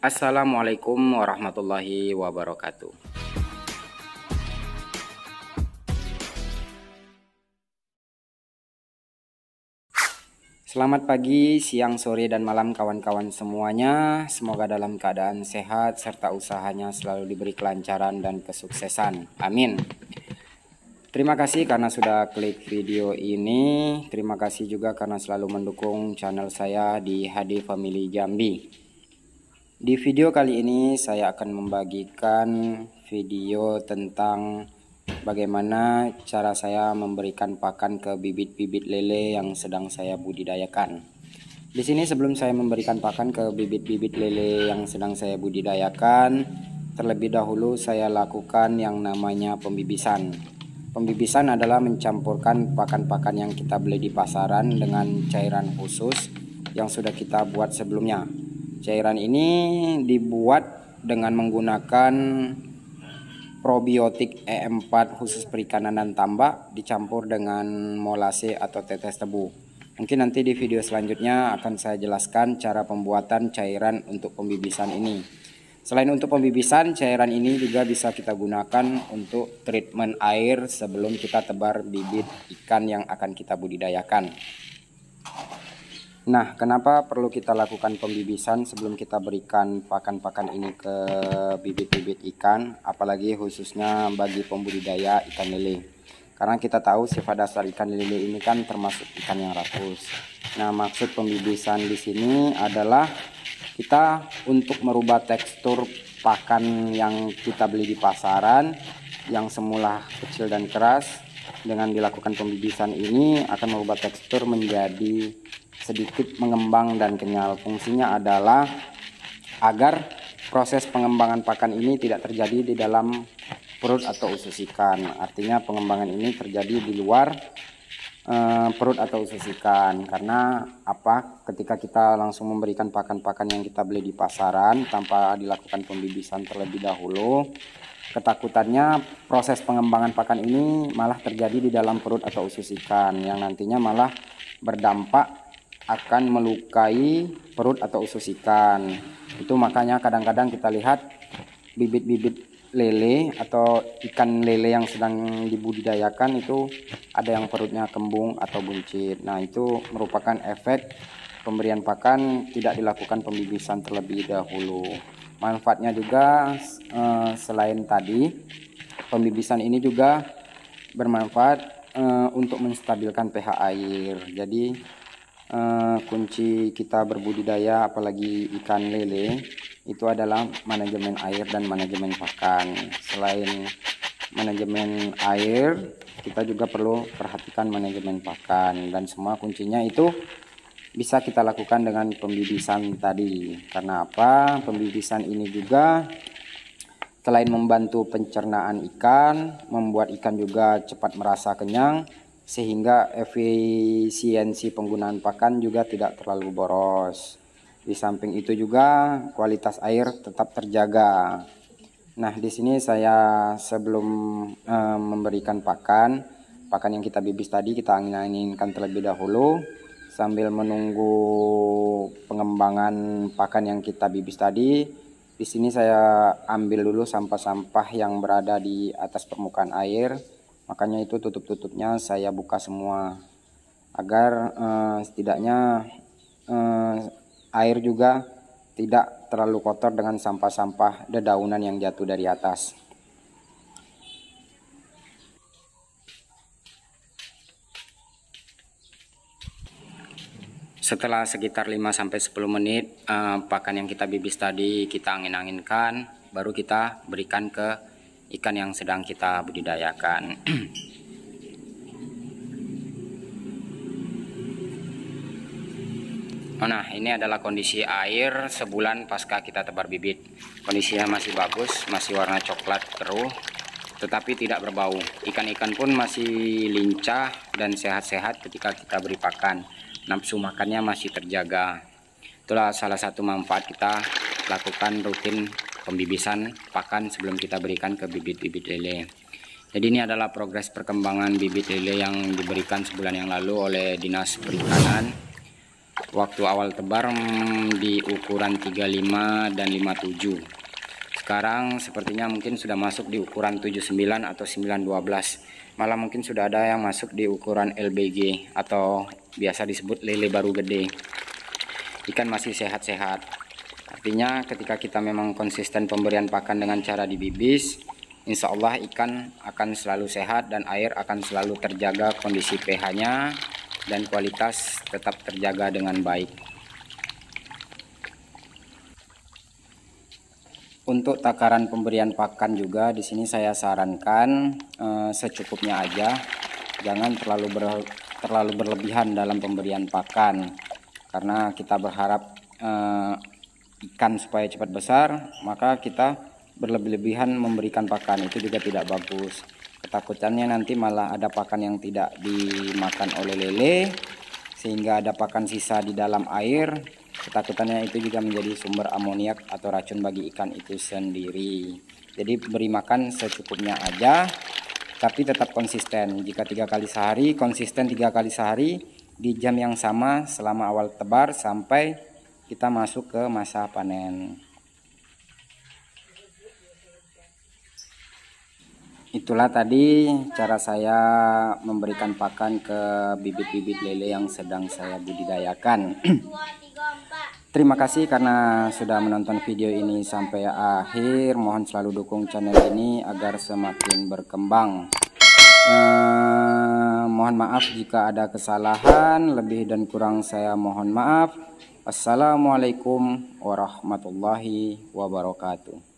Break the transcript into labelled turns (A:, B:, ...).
A: Assalamualaikum warahmatullahi wabarakatuh. Selamat pagi, siang, sore, dan malam kawan-kawan semuanya. Semoga dalam keadaan sehat serta usahanya selalu diberi kelancaran dan kesuksesan. Amin. Terima kasih karena sudah klik video ini. Terima kasih juga karena selalu mendukung channel saya di HD Family Jambi. Di video kali ini saya akan membagikan video tentang bagaimana cara saya memberikan pakan ke bibit-bibit lele yang sedang saya budidayakan. Di sini sebelum saya memberikan pakan ke bibit-bibit lele yang sedang saya budidayakan, terlebih dahulu saya lakukan yang namanya pembibisan. Pembibisan adalah mencampurkan pakan-pakan yang kita beli di pasaran dengan cairan khusus yang sudah kita buat sebelumnya. Cairan ini dibuat dengan menggunakan probiotik E4 khusus perikanan dan tambak dicampur dengan molase atau tetes tebu. Mungkin nanti di video selanjutnya akan saya jelaskan cara pembuatan cairan untuk pembibisan ini. Selain untuk pembibisan, cairan ini juga bisa kita gunakan untuk treatment air sebelum kita tebar bibit ikan yang akan kita budidayakan. Nah, kenapa perlu kita lakukan pembibisan sebelum kita berikan pakan-pakan ini ke bibit-bibit ikan, apalagi khususnya bagi pembudidaya ikan lele? Karena kita tahu sifat dasar ikan lele ini kan termasuk ikan yang rakus. Nah, maksud pembibisan di sini adalah kita untuk merubah tekstur pakan yang kita beli di pasaran yang semula kecil dan keras. Dengan dilakukan pembibisan ini akan merubah tekstur menjadi sedikit mengembang dan kenyal. Fungsinya adalah agar proses pengembangan pakan ini tidak terjadi di dalam perut atau usus ikan. Artinya pengembangan ini terjadi di luar perut atau usus ikan. Karena apa? Ketika kita langsung memberikan pakan-pakan yang kita beli di pasaran tanpa dilakukan pembibisan terlebih dahulu, ketakutannya proses pengembangan pakan ini malah terjadi di dalam perut atau usus ikan yang nantinya malah berdampak akan melukai perut atau usus ikan. Itu makanya kadang-kadang kita lihat bibit-bibit lele atau ikan lele yang sedang dibudidayakan itu ada yang perutnya kembung atau buncit. Nah, itu merupakan efek pemberian pakan tidak dilakukan pembibisan terlebih dahulu. Manfaatnya juga selain tadi, pembibisan ini juga bermanfaat untuk menstabilkan pH air. Jadi kunci kita berbudidaya apalagi ikan lele itu adalah manajemen air dan manajemen pakan. Selain manajemen air, kita juga perlu perhatikan manajemen pakan, dan semua kuncinya itu bisa kita lakukan dengan pembibisan tadi. Karena apa? Pembibisan ini juga selain membantu pencernaan ikan, membuat ikan juga cepat merasa kenyang, sehingga efisiensi penggunaan pakan juga tidak terlalu boros. Di samping itu juga kualitas air tetap terjaga. Nah, di sini saya sebelum memberikan pakan yang kita bibis tadi kita angin-anginkan terlebih dahulu sambil menunggu pengembangan pakan yang kita bibis tadi. Di sini saya ambil dulu sampah-sampah yang berada di atas permukaan air. Makanya itu tutup-tutupnya saya buka semua agar setidaknya air juga tidak terlalu kotor dengan sampah-sampah dedaunan yang jatuh dari atas. Setelah sekitar 5-10 menit pakan yang kita bibis tadi kita angin-anginkan, baru kita berikan ke ikan yang sedang kita budidayakan. Nah, ini adalah kondisi air sebulan pasca kita tebar bibit. Kondisinya masih bagus, masih warna coklat keruh, tetapi tidak berbau. Ikan-ikan pun masih lincah dan sehat-sehat ketika kita beri pakan. Nafsu makannya masih terjaga. Itulah salah satu manfaat kita lakukan rutin pembibisan pakan sebelum kita berikan ke bibit-bibit lele. Jadi ini adalah progres perkembangan bibit lele yang diberikan sebulan yang lalu oleh Dinas Perikanan. Waktu awal tebar di ukuran 35 dan 57. Sekarang sepertinya mungkin sudah masuk di ukuran 79 atau 912. Malah mungkin sudah ada yang masuk di ukuran LBG atau biasa disebut lele baru gede. Ikan masih sehat-sehat. Artinya ketika kita memang konsisten pemberian pakan dengan cara dibibis, insya Allah ikan akan selalu sehat dan air akan selalu terjaga kondisi pH-nya dan kualitas tetap terjaga dengan baik. Untuk takaran pemberian pakan juga di sini saya sarankan secukupnya aja, jangan terlalu berlebihan dalam pemberian pakan, karena kita berharap ikan supaya cepat besar, maka kita berlebih-lebihan memberikan pakan itu juga tidak bagus. Ketakutannya nanti malah ada pakan yang tidak dimakan oleh lele sehingga ada pakan sisa di dalam air. Ketakutannya itu juga menjadi sumber amoniak atau racun bagi ikan itu sendiri. Jadi beri makan secukupnya aja, tapi tetap konsisten. Jika 3 kali sehari, konsisten 3 kali sehari di jam yang sama selama awal tebar sampai kita masuk ke masa panen. Itulah tadi cara saya memberikan pakan ke bibit-bibit lele yang sedang saya budidayakan. Terima kasih karena sudah menonton video ini sampai akhir. Mohon selalu dukung channel ini agar semakin berkembang. Mohon maaf jika ada kesalahan, lebih dan kurang saya mohon maaf. Assalamualaikum warahmatullahi wabarakatuh.